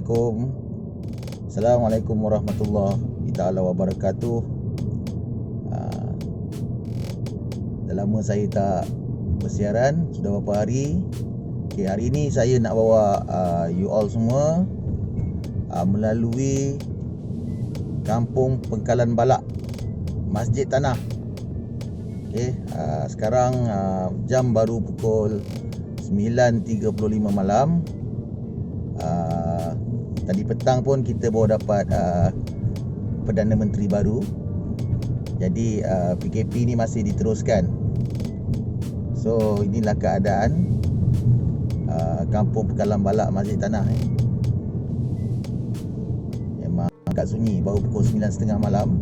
Assalamualaikum warahmatullahi taala wabarakatuh. Dah lama saya tak bersiaran, sudah beberapa hari. Hari ini saya nak bawa you all semua melalui Kampung Pengkalan Balak, Masjid Tanah. Sekarang jam baru pukul 9.35 malam. Tadi petang pun kita baru dapat Perdana Menteri baru. Jadi PKP ni masih diteruskan. So inilah keadaan Kampung Pengkalan Balak, Masjid Tanah. Memang agak sunyi, baru pukul 9.30 malam.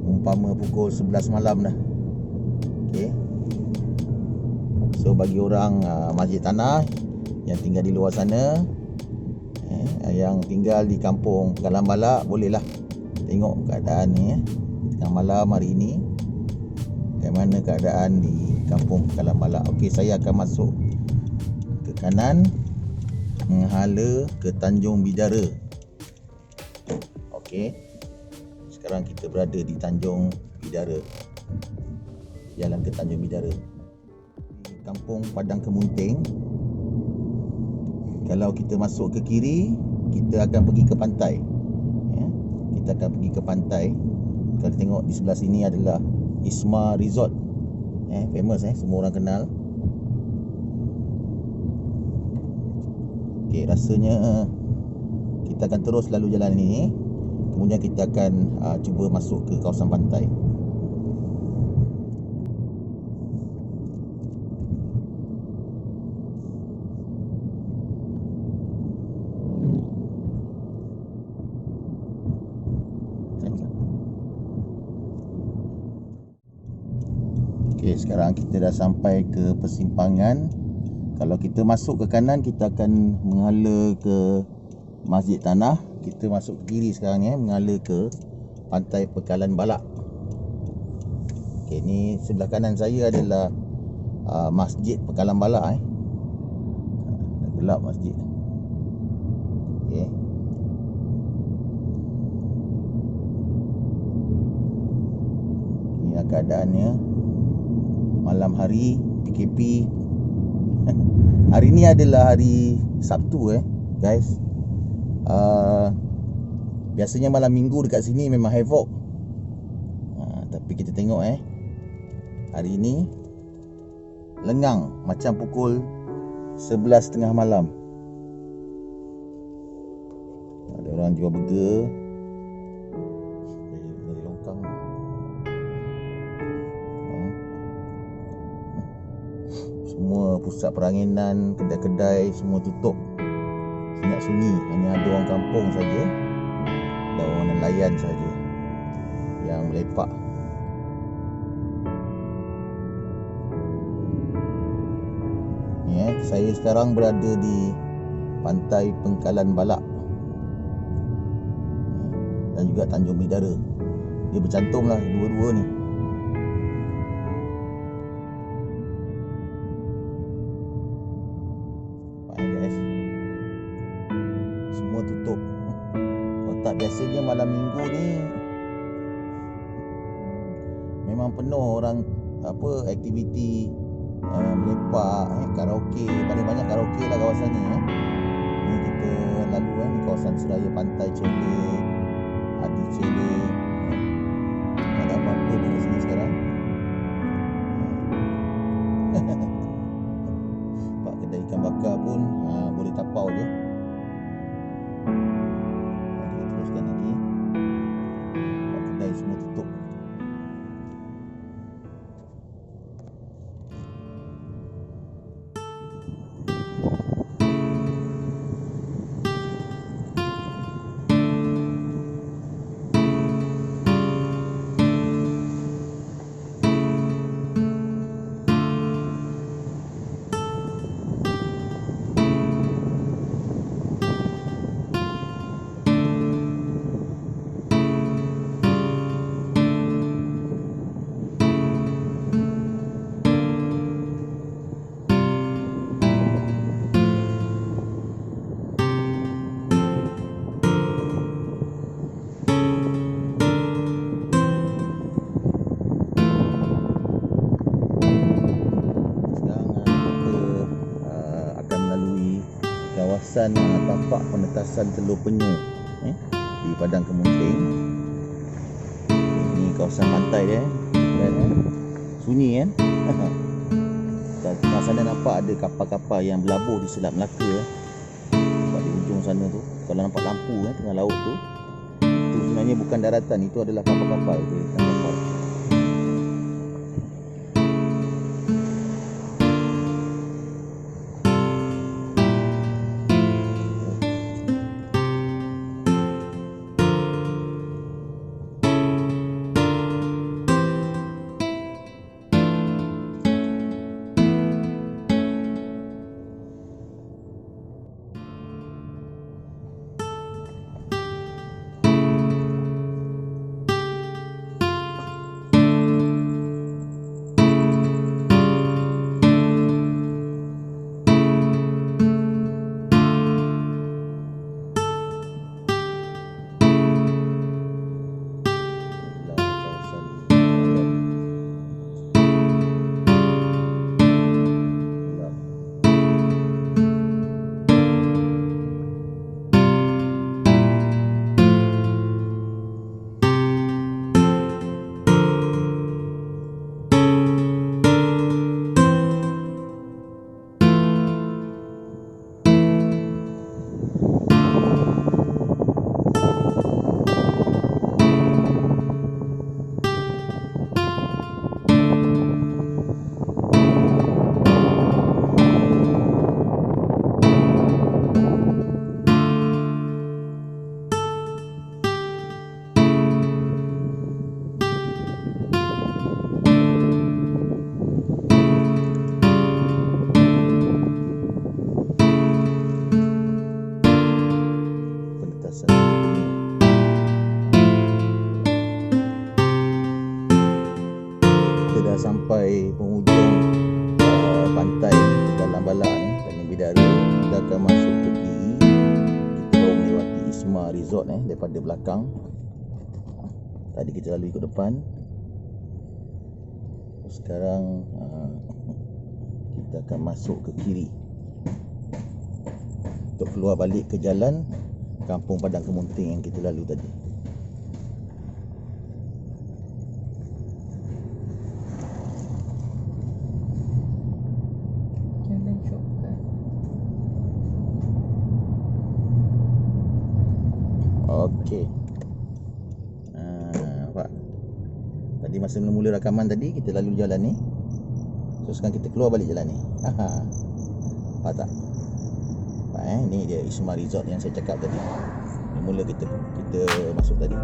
Umpama pukul 11 malam dah. So bagi orang Masjid Tanah yang tinggal di luar sana, yang tinggal di Kampung Pengkalan Balak, bolehlah tengok keadaan ni tengah malam hari ini, bagaimana keadaan di Kampung Pengkalan Balak. Okey, saya akan masuk ke kanan menghala ke Tanjung Bidara. Okey, sekarang kita berada di Tanjung Bidara, jalan ke Tanjung Bidara, Kampung Padang Kemunting. Kalau kita masuk ke kiri, kita akan pergi ke pantai. Kita akan pergi ke pantai. Kalau tengok di sebelah sini adalah Isma Resort. Famous, semua orang kenal. Okey, rasanya kita akan terus lalu jalan ini. Kemudian kita akan cuba masuk ke kawasan pantai. Okey, sekarang kita dah sampai ke persimpangan. Kalau kita masuk ke kanan, kita akan menghala ke Masjid Tanah. Kita masuk ke kiri sekarang ni, menghala ke Pantai Pengkalan Balak. Okey, ni sebelah kanan saya adalah Masjid Pengkalan Balak. Dah gelap masjid. Okey. Inilah keadaannya malam hari PKP. Hari ni adalah hari Sabtu guys. Biasanya malam minggu dekat sini memang havoc. Tapi kita tengok hari ni lengang macam pukul 11.30 malam. Ada orang jual burger. Dari longkang. Semua pusat peranginan, kedai-kedai semua tutup. Senyap sunyi, hanya ada orang kampung saja dan orang nelayan saja yang melepak. Saya sekarang berada di Pantai Pengkalan Balak dan juga Tanjung Bidara. Dia bercantum lah dua-dua ni. Semua tutup. Kalau tak, biasanya malam minggu ni memang penuh orang aktiviti melepak, karaoke. Paling banyak karaoke lah kawasan ni. Ni kita lalu di kawasan Seraya Pantai Celik, Adi Celik. Tak ada apa-apa pun kat sini sekarang. Pak kedai ikan bakar pun boleh tapau je. Kita teruskan lagi. Pak kedai semua tutup. tapak penetasan telur penyu di Padang Kemunting. Ini kawasan pantai dia kan? Sunyi kan. Kat sana nampak ada kapal-kapal yang berlabuh di Selat Melaka nampak di ujung sana tu. Kalau nampak lampu tengah laut tu, itu sebenarnya bukan daratan, itu adalah kapal-kapal tu. Kita dah sampai penghujung pantai dalam Balak ni, Tanjung Bidara. Kita akan masuk ke kiri. Kita baru melewati Isma Resort daripada belakang. Tadi kita lalu ikut depan. Sekarang kita akan masuk ke kiri untuk keluar balik ke jalan Kampung Padang Kemunting yang kita lalu tadi. Jalan shortcut. Okey. Nampak? Tadi masa mula-mula rakaman tadi kita lalu jalan ni. So sekarang kita keluar balik jalan ni. Nampak tak? Ni dia Isma Resort yang saya cakap tadi. Ni mula kita masuk tadi.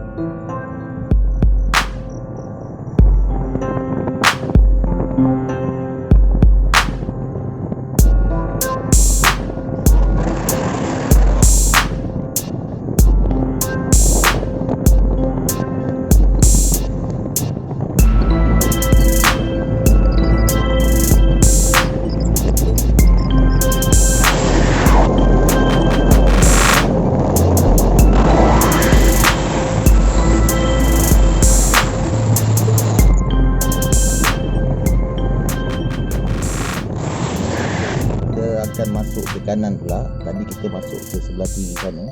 Akan masuk ke kanan pula. Tadi kita masuk ke sebelah kiri sana.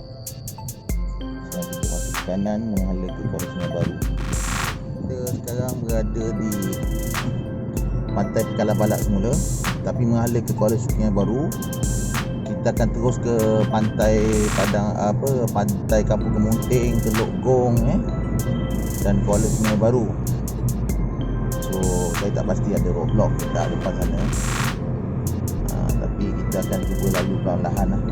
Sekarang kita masuk ke kanan menghala ke Kuala Sungai Baru. Kita sekarang berada di Pantai Pekalan Balak semula, tapi menghala ke Kuala Sungai Baru. Kita akan terus ke pantai Pantai Kampung Kemunting, Teluk Gong dan Kuala Sungai Baru. So saya tak pasti ada roadblock tak depan sana. Tapi kita akan cuba lalu perlahan lah.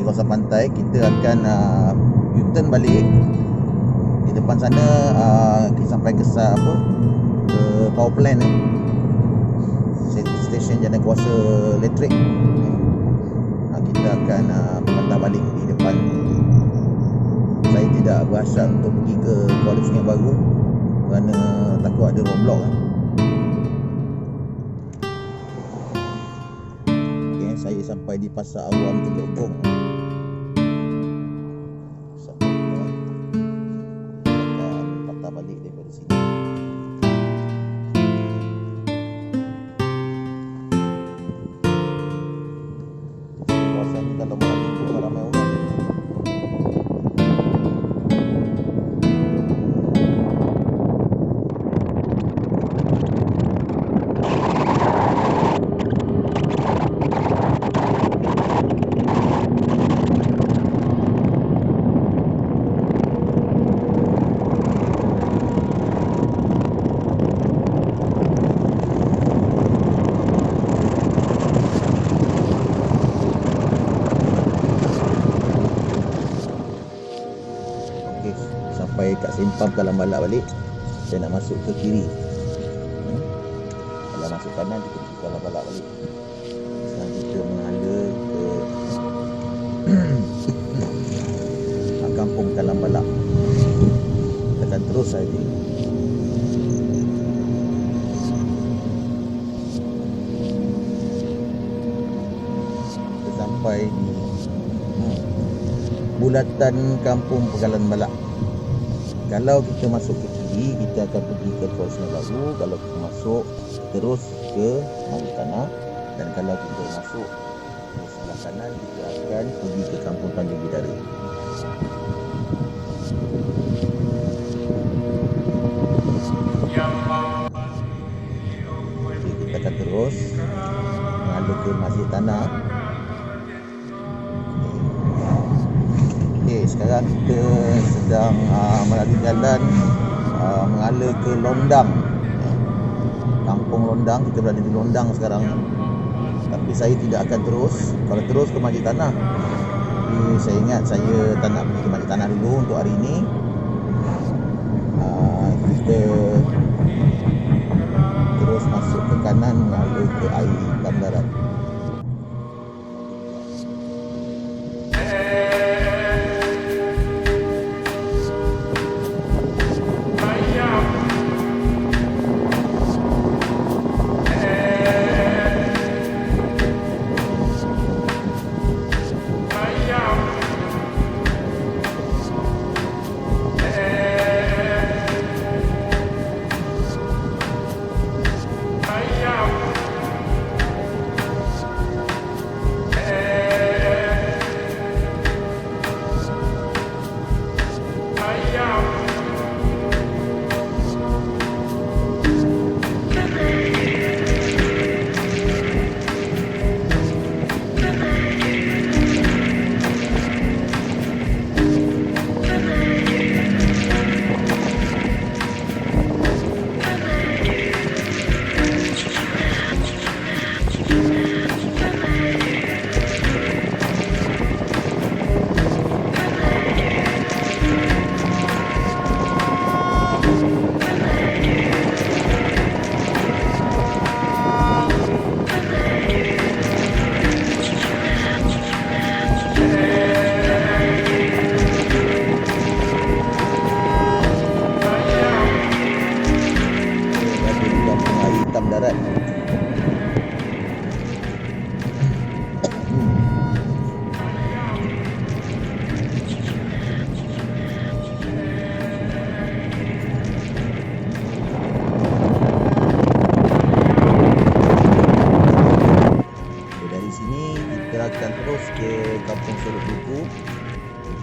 kawasan pantai, kita akan U-turn balik. Di depan sana kita sampai ke ke power plant stesen jana kuasa elektrik. Kita akan patah balik di depan. Saya tidak berhasrat untuk pergi ke Kuala Sungai Baru kerana takut ada roadblock. Okay, saya sampai di Pasar Awam Teluk Gong. Balik daripada sini. Kawasan ni kalau malam minggu ramai orang. Sampai kat Simpang Kalang Balak balik, saya nak masuk ke kiri. Kalau masuk kanan kita pergi Kalang Balak balik. Sekarang kita menghala ke kampung Kalang Balak. Kita akan terus saja. Kita sampai di bulatan kampung Pekalan Balak. Kalau kita masuk ke kiri, kita akan pergi ke Kuala Sungai Baru. Kalau kita masuk terus ke Masjid Tanah. Dan kalau kita masuk ke sebelah kanan, kita akan pergi ke Kampung Tanjung Bidara. Jadi kita akan terus mengalu ke Masjid Tanah. Sekarang kita sedang melalui jalan mengalir ke Londang, Kampung Londang. Kita berada di Londang sekarang, tapi saya tidak akan terus. Kalau terus ke Masjid Tanah, tapi saya ingat saya tak nak pergi ke Masjid Tanah dulu untuk hari ini. Kita terus masuk ke kanan mengalir ke Air Hitam Darat.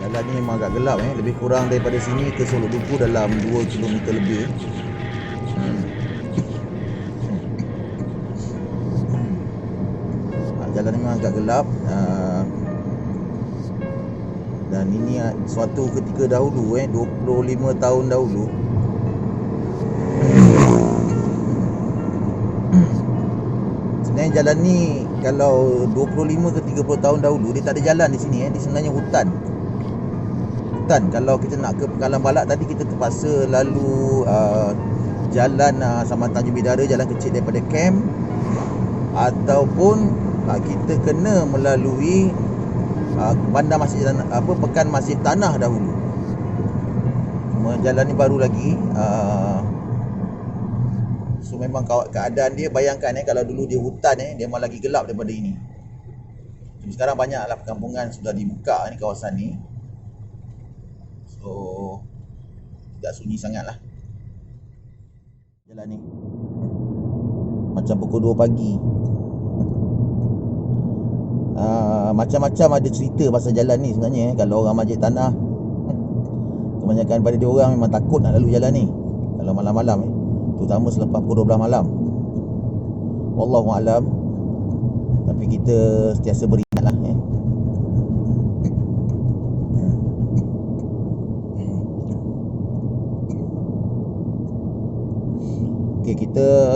Jalan ni memang agak gelap lebih kurang daripada sini ke Solok Duku dalam 2 km lebih. Jalan ni memang agak gelap. Dan ini suatu ketika dahulu 25 tahun dahulu sebenarnya jalan ni kalau 25 ke 30 tahun dahulu dia tak ada jalan di sini Dia sebenarnya hutan. Kalau kita nak ke Pekalan Balak tadi, kita terpaksa lalu jalan Saman Tanjung Bidara, jalan kecil daripada camp, ataupun kita kena melalui bandar Masjid Pekan Masjid Tanah dahulu. Jalan ni baru lagi. So memang keadaan dia, bayangkan kalau dulu dia hutan dia malah lagi gelap daripada ini. Jadi sekarang banyaklah perkampungan sudah dibuka ni, kawasan ni. So tidak sunyi sangatlah jalan ni. Macam pukul 2 pagi. Macam-macam ada cerita pasal jalan ni sebenarnya. Kalau orang Masjid Tanah, kebanyakan pada dia orang memang takut nak lalu jalan ni kalau malam-malam terutama selepas pukul 12 malam. Wallahu a'lam. Tapi kita sentiasa beringatlah Okey, kita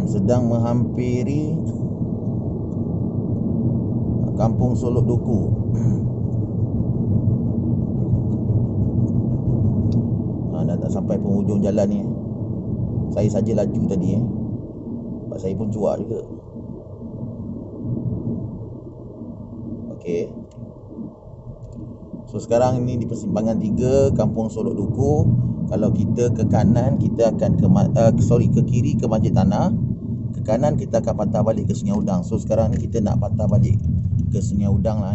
sedang menghampiri Kampung Solok Duku. Dah tak sampai penghujung jalan ni. Saya saja laju tadi sebab saya pun cuak juga. Okey. So sekarang ini di persimpangan 3 Kampung Solok Duku. Kalau kita ke kanan, kita akan ke kiri ke Masjid Tanah. Ke kanan kita akan patah balik ke Sungai Udang. So sekarang ni kita nak patah balik ke Sungai Udang lah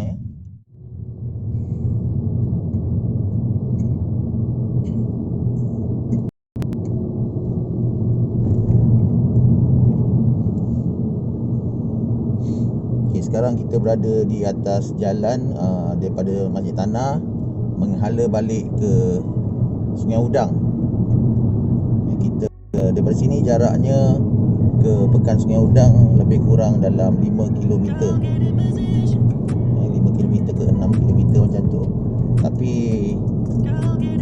Okay, sekarang kita berada di atas jalan daripada Masjid Tanah menghala balik ke Sungai Udang. Kita daripada sini jaraknya ke Pekan Sungai Udang lebih kurang dalam 5 km. 5 km ke 6 km macam tu. Tapi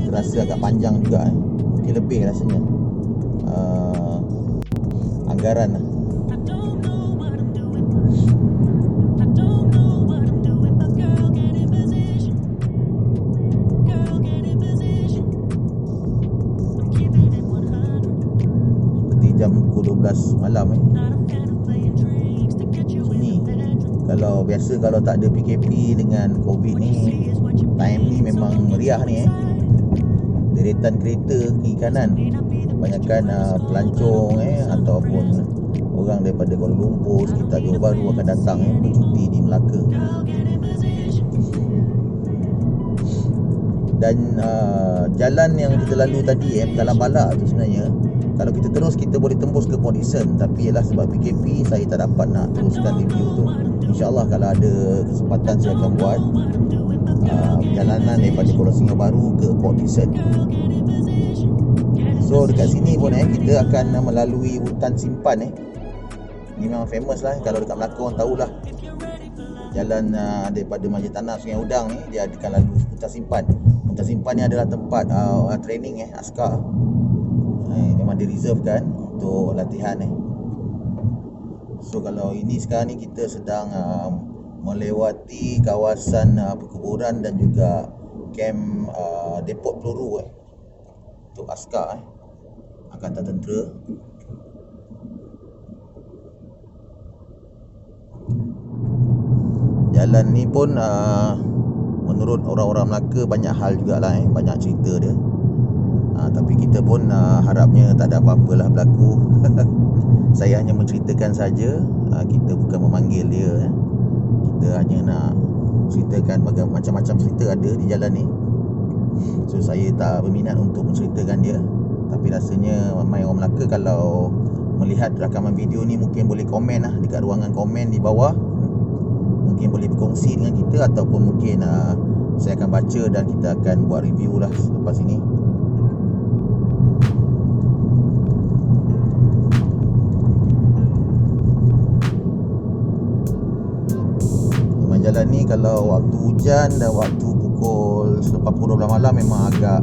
terasa agak panjang juga Mungkin lebih rasanya. Anggaran lah. Jam pukul 12 malam sunyi. Kalau biasa, kalau tak ada PKP dengan COVID ni, time ni memang meriah ni deretan kereta kiri kanan, kebanyakan pelancong ataupun orang daripada Kuala Lumpur, sekitar Johor Bahru akan datang bercuti di Melaka. Dan jalan yang kita lalu tadi Pekalan Balak tu sebenarnya, kalau kita terus, kita boleh tembus ke Port Dickson. Tapi ialah sebab PKP, saya tak dapat nak teruskan review tu. InsyaAllah kalau ada kesempatan, saya akan buat perjalanan daripada Pulau Sungai Baru ke Port Dickson. So dekat sini pun kita akan melalui hutan simpan Ini memang famous lah. Kalau dekat Melaka orang tahulah. Jalan daripada Masjid Tanah Sungai Udang ni, dia akan lalu hutan simpan. Hutan simpan ni adalah tempat training askar. Memang direservekan untuk latihan So kalau ini sekarang ni kita sedang melewati kawasan perkuburan dan juga kem depot peluru untuk askar Angkatan Tentera. Jalan ni pun menurut orang-orang Melaka banyak hal jugalah banyak cerita dia. Tapi kita pun harapnya tak ada apa-apalah berlaku. Saya hanya menceritakan saja. Kita bukan memanggil dia. Kita hanya nak ceritakan macam-macam cerita ada di jalan ni. So saya tak berminat untuk menceritakan dia. Tapi rasanya ramai orang Melaka kalau melihat rakaman video ni mungkin boleh komen dekat ruangan komen di bawah. Mungkin boleh berkongsi dengan kita, ataupun mungkin saya akan baca dan kita akan buat review lah selepas ini. Jalan ni kalau waktu hujan dan waktu selepas pukul 12 malam memang agak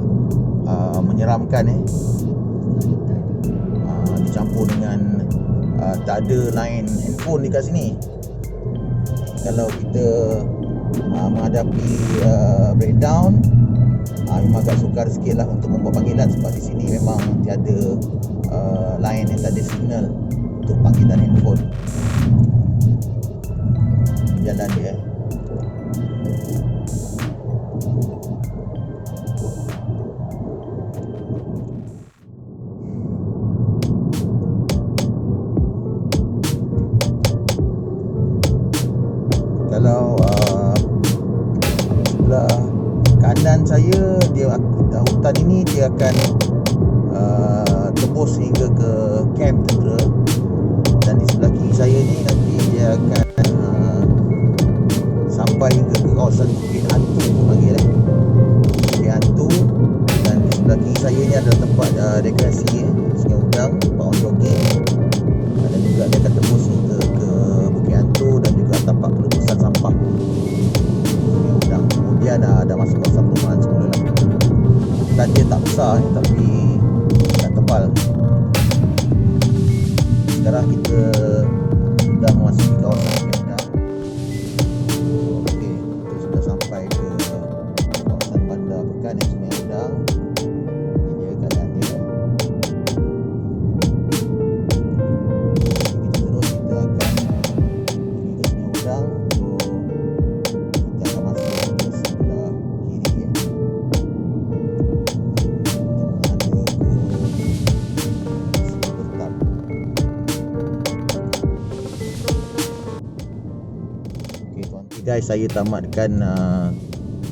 menyeramkan bercampur dengan tak ada line handphone dekat sini. Kalau kita menghadapi breakdown, memang agak sukar sikit lah untuk membuat panggilan, sebab di sini memang tiada line yang tak ada signal untuk panggilan handphone. Jalan dia. Kalau sebelah kanan saya, dia hutan ini dia akan tembus hingga ke kamp tentera, dan di sebelah kiri saya ni nanti dia akan sampai hingga ke kawasan Bukit Hantu panggil Bukit Hantu. Dan di sebelah kiri saya ni adalah tempat rekreasi Sungai Udang, tempat orang jogging, dan juga dia akan tembus hingga ke Bukit Hantu dan juga tapak peletusan sampah Sungai Udang. Kemudian ada masuk kawasan perumahan semula lah. Dan dia tak besar tapi tak tebal. Sekarang kita sudah memasuki kawasan Sungai Udang. Okey, kita sudah sampai ke kawasan Bandar Pekan yang Sungai Udang. Ini dia keadaan dia. Kita terus, kita akan pergi ke Sungai Udang. So kita akan masuk ke sebelah kiri ya. Guys, saya tamatkan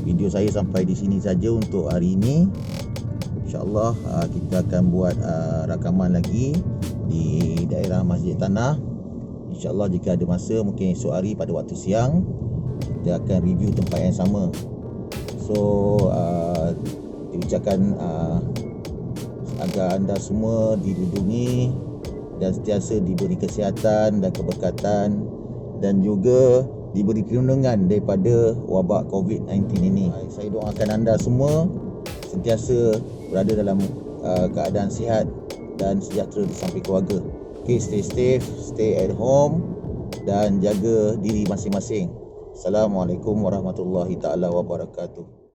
video saya sampai di sini saja untuk hari ini. InsyaAllah kita akan buat rakaman lagi di daerah Masjid Tanah. InsyaAllah jika ada masa, mungkin esok hari pada waktu siang, kita akan review tempat yang sama. So diucapkan agar anda semua dilindungi dan sentiasa diberi kesihatan dan keberkatan, dan juga diberi perlindungan daripada wabak COVID-19 ini. Saya doakan anda semua sentiasa berada dalam keadaan sihat dan sejahtera di samping keluarga. Okay, stay safe, stay at home dan jaga diri masing-masing. Assalamualaikum warahmatullahi taala wabarakatuh.